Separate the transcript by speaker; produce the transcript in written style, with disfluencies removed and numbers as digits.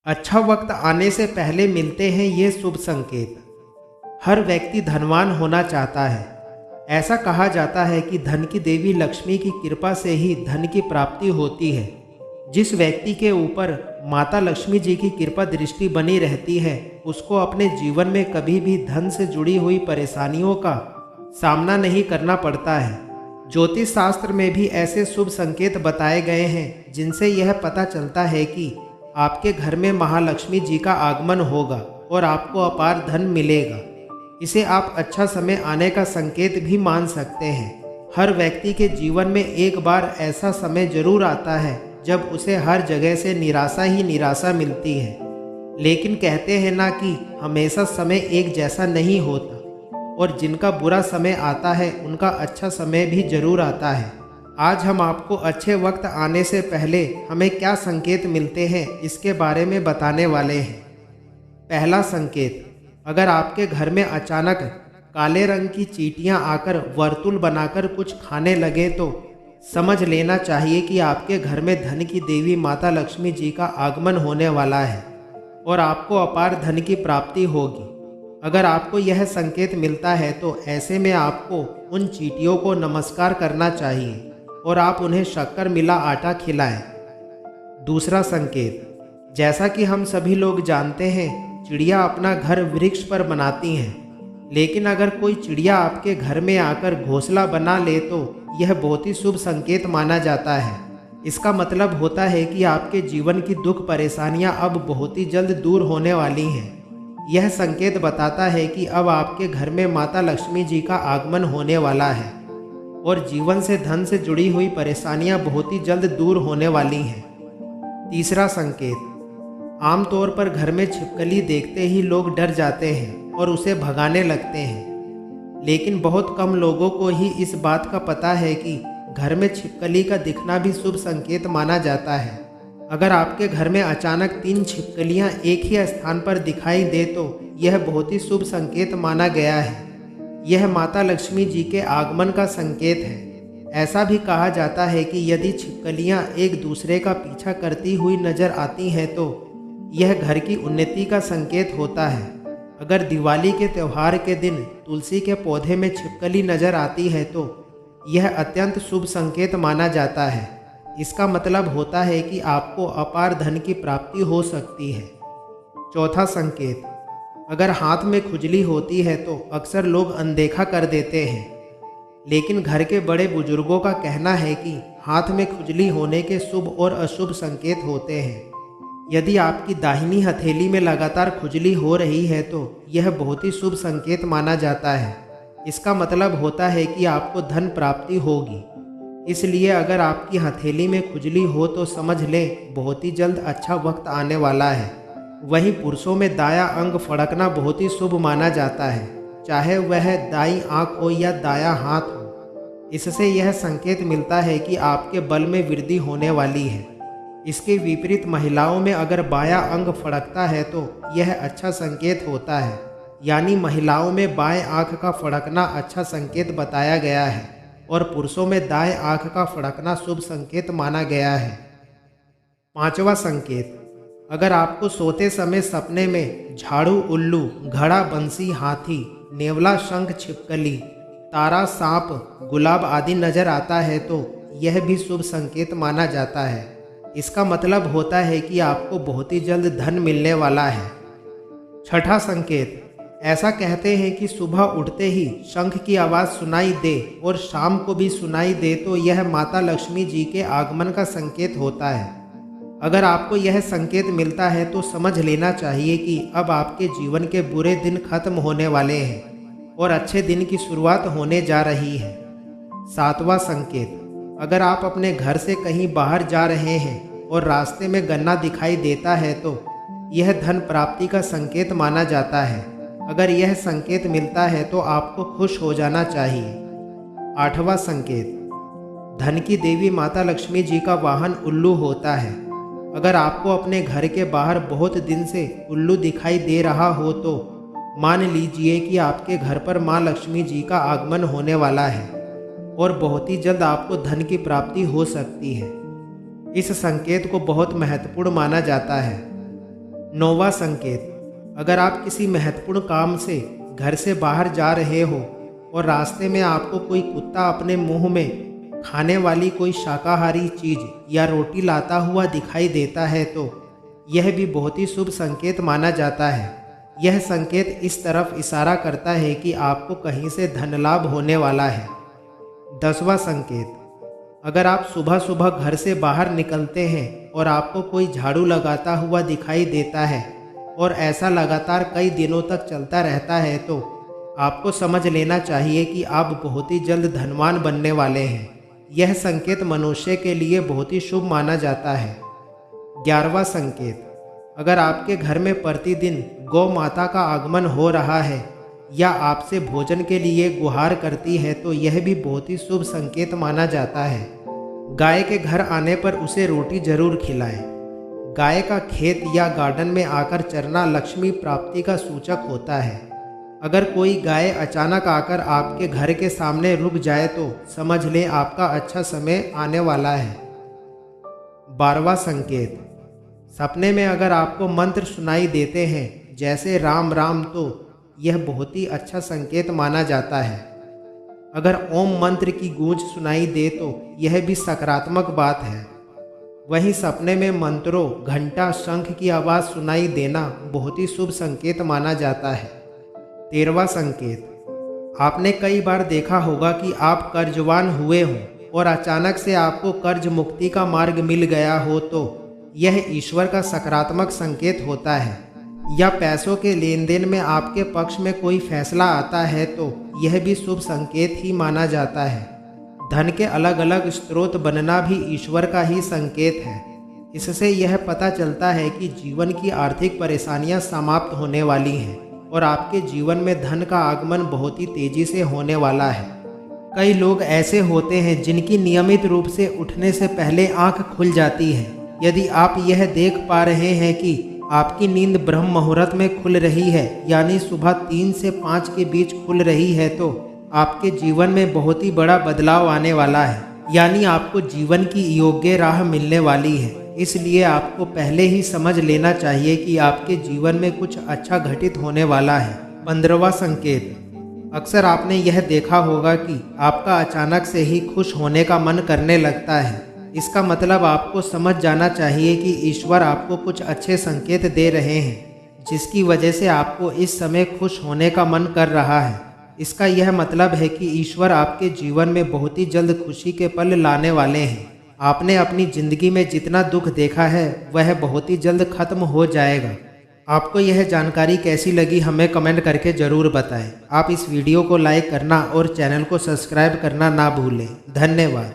Speaker 1: अच्छा वक्त आने से पहले मिलते हैं ये शुभ संकेत। हर व्यक्ति धनवान होना चाहता है। ऐसा कहा जाता है कि धन की देवी लक्ष्मी की कृपा से ही धन की प्राप्ति होती है। जिस व्यक्ति के ऊपर माता लक्ष्मी जी की कृपा दृष्टि बनी रहती है, उसको अपने जीवन में कभी भी धन से जुड़ी हुई परेशानियों का सामना नहीं करना पड़ता है। ज्योतिष शास्त्र में भी ऐसे शुभ संकेत बताए गए हैं जिनसे यह पता चलता है कि आपके घर में महालक्ष्मी जी का आगमन होगा और आपको अपार धन मिलेगा। इसे आप अच्छा समय आने का संकेत भी मान सकते हैं। हर व्यक्ति के जीवन में एक बार ऐसा समय जरूर आता है जब उसे हर जगह से निराशा ही निराशा मिलती है। लेकिन कहते हैं ना कि हमेशा समय एक जैसा नहीं होता और जिनका बुरा समय आता है उनका अच्छा समय भी जरूर आता है। आज हम आपको अच्छे वक्त आने से पहले हमें क्या संकेत मिलते हैं इसके बारे में बताने वाले हैं। पहला संकेत, अगर आपके घर में अचानक काले रंग की चींटियां आकर वर्तुल बनाकर कुछ खाने लगे तो समझ लेना चाहिए कि आपके घर में धन की देवी माता लक्ष्मी जी का आगमन होने वाला है और आपको अपार धन की प्राप्ति होगी। अगर आपको यह संकेत मिलता है तो ऐसे में आपको उन चींटियों को नमस्कार करना चाहिए और आप उन्हें शक्कर मिला आटा खिलाएं। दूसरा संकेत, जैसा कि हम सभी लोग जानते हैं, चिड़िया अपना घर वृक्ष पर बनाती हैं, लेकिन अगर कोई चिड़िया आपके घर में आकर घोंसला बना ले तो यह बहुत ही शुभ संकेत माना जाता है। इसका मतलब होता है कि आपके जीवन की दुख परेशानियां अब बहुत ही जल्द दूर होने वाली हैं। यह संकेत बताता है कि अब आपके घर में माता लक्ष्मी जी का आगमन होने वाला है और जीवन से धन से जुड़ी हुई परेशानियां बहुत ही जल्द दूर होने वाली हैं। तीसरा संकेत, आमतौर पर घर में छिपकली देखते ही लोग डर जाते हैं और उसे भगाने लगते हैं, लेकिन बहुत कम लोगों को ही इस बात का पता है कि घर में छिपकली का दिखना भी शुभ संकेत माना जाता है। अगर आपके घर में अचानक 3 छिपकलियां एक ही स्थान पर दिखाई दे तो यह बहुत ही शुभ संकेत माना गया है। यह माता लक्ष्मी जी के आगमन का संकेत है। ऐसा भी कहा जाता है कि यदि छिपकलियां एक दूसरे का पीछा करती हुई नजर आती हैं तो यह घर की उन्नति का संकेत होता है। अगर दिवाली के त्यौहार के दिन तुलसी के पौधे में छिपकली नजर आती है तो यह अत्यंत शुभ संकेत माना जाता है। इसका मतलब होता है कि आपको अपार धन की प्राप्ति हो सकती है। चौथा संकेत, अगर हाथ में खुजली होती है तो अक्सर लोग अनदेखा कर देते हैं, लेकिन घर के बड़े बुजुर्गों का कहना है कि हाथ में खुजली होने के शुभ और अशुभ संकेत होते हैं। यदि आपकी दाहिनी हथेली में लगातार खुजली हो रही है तो यह बहुत ही शुभ संकेत माना जाता है। इसका मतलब होता है कि आपको धन प्राप्ति होगी। इसलिए अगर आपकी हथेली में खुजली हो तो समझ लें बहुत ही जल्द अच्छा वक्त आने वाला है। वहीं पुरुषों में दायां अंग फड़कना बहुत ही शुभ माना जाता है, चाहे वह दाईं आंख हो या दायां हाथ हो। इससे यह संकेत मिलता है कि आपके बल में वृद्धि होने वाली है। इसके विपरीत महिलाओं में अगर बायां अंग फड़कता है तो यह अच्छा संकेत होता है, यानी महिलाओं में बाएं आंख का फड़कना अच्छा संकेत बताया गया है और पुरुषों में दाएं आंख का फड़कना शुभ संकेत माना गया है। पांचवा संकेत, अगर आपको सोते समय सपने में झाड़ू उल्लू, घड़ा बंसी हाथी, नेवला शंख छिपकली, तारा सांप, गुलाब आदि नजर आता है तो यह भी शुभ संकेत माना जाता है। इसका मतलब होता है कि आपको बहुत ही जल्द धन मिलने वाला है। छठा संकेत, ऐसा कहते हैं कि सुबह उठते ही शंख की आवाज़ सुनाई दे और शाम को भी सुनाई दे तो यह माता लक्ष्मी जी के आगमन का संकेत होता है। अगर आपको यह संकेत मिलता है तो समझ लेना चाहिए कि अब आपके जीवन के बुरे दिन खत्म होने वाले हैं और अच्छे दिन की शुरुआत होने जा रही है। सातवां संकेत, अगर आप अपने घर से कहीं बाहर जा रहे हैं और रास्ते में गन्ना दिखाई देता है तो यह धन प्राप्ति का संकेत माना जाता है। अगर यह संकेत मिलता है तो आपको खुश हो जाना चाहिए। आठवां संकेत, धन की देवी माता लक्ष्मी जी का वाहन उल्लू होता है। अगर आपको अपने घर के बाहर बहुत दिन से उल्लू दिखाई दे रहा हो तो मान लीजिए कि आपके घर पर माँ लक्ष्मी जी का आगमन होने वाला है और बहुत ही जल्द आपको धन की प्राप्ति हो सकती है। इस संकेत को बहुत महत्वपूर्ण माना जाता है। 9वां संकेत, अगर आप किसी महत्वपूर्ण काम से घर से बाहर जा रहे हो और रास्ते में आपको कोई कुत्ता अपने मुंह में खाने वाली कोई शाकाहारी चीज या रोटी लाता हुआ दिखाई देता है तो यह भी बहुत ही शुभ संकेत माना जाता है। यह संकेत इस तरफ इशारा करता है कि आपको कहीं से धन लाभ होने वाला है। 10वां संकेत, अगर आप सुबह सुबह घर से बाहर निकलते हैं और आपको कोई झाड़ू लगाता हुआ दिखाई देता है और ऐसा लगातार कई दिनों तक चलता रहता है तो आपको समझ लेना चाहिए कि आप बहुत ही जल्द धनवान बनने वाले हैं। यह संकेत मनुष्य के लिए बहुत ही शुभ माना जाता है। 11वां संकेत, अगर आपके घर में प्रतिदिन गौ माता का आगमन हो रहा है या आपसे भोजन के लिए गुहार करती है तो यह भी बहुत ही शुभ संकेत माना जाता है। गाय के घर आने पर उसे रोटी जरूर खिलाएं। गाय का खेत या गार्डन में आकर चरना लक्ष्मी प्राप्ति का सूचक होता है। अगर कोई गाय अचानक आकर आपके घर के सामने रुक जाए तो समझ लें आपका अच्छा समय आने वाला है। 12वां संकेत, सपने में अगर आपको मंत्र सुनाई देते हैं जैसे राम राम तो यह बहुत ही अच्छा संकेत माना जाता है। अगर ओम मंत्र की गूंज सुनाई दे तो यह भी सकारात्मक बात है। वहीं सपने में मंत्रों, घंटा, शंख की आवाज़ सुनाई देना बहुत ही शुभ संकेत माना जाता है। 13वां संकेत, आपने कई बार देखा होगा कि आप कर्जवान हुए हो और अचानक से आपको कर्ज मुक्ति का मार्ग मिल गया हो तो यह ईश्वर का सकारात्मक संकेत होता है। या पैसों के लेन देन में आपके पक्ष में कोई फैसला आता है तो यह भी शुभ संकेत ही माना जाता है। धन के अलग अलग स्रोत बनना भी ईश्वर का ही संकेत है। इससे यह पता चलता है कि जीवन की आर्थिक परेशानियां समाप्त होने वाली हैं और आपके जीवन में धन का आगमन बहुत ही तेजी से होने वाला है। कई लोग ऐसे होते हैं जिनकी नियमित रूप से उठने से पहले आंख खुल जाती है। यदि आप यह देख पा रहे हैं कि आपकी नींद ब्रह्म मुहूर्त में खुल रही है यानी सुबह 3 से 5 के बीच खुल रही है तो आपके जीवन में बहुत ही बड़ा बदलाव आने वाला है, यानी आपको जीवन की योग्य राह मिलने वाली है। इसलिए आपको पहले ही समझ लेना चाहिए कि आपके जीवन में कुछ अच्छा घटित होने वाला है। 15वां संकेत, अक्सर आपने यह देखा होगा कि आपका अचानक से ही खुश होने का मन करने लगता है। इसका मतलब आपको समझ जाना चाहिए कि ईश्वर आपको कुछ अच्छे संकेत दे रहे हैं जिसकी वजह से आपको इस समय खुश होने का मन कर रहा है। इसका यह मतलब है कि ईश्वर आपके जीवन में बहुत ही जल्द खुशी के पल लाने वाले हैं। आपने अपनी ज़िंदगी में जितना दुख देखा है वह बहुत ही जल्द खत्म हो जाएगा। आपको यह जानकारी कैसी लगी हमें कमेंट करके ज़रूर बताएं। आप इस वीडियो को लाइक करना और चैनल को सब्सक्राइब करना ना भूलें। धन्यवाद।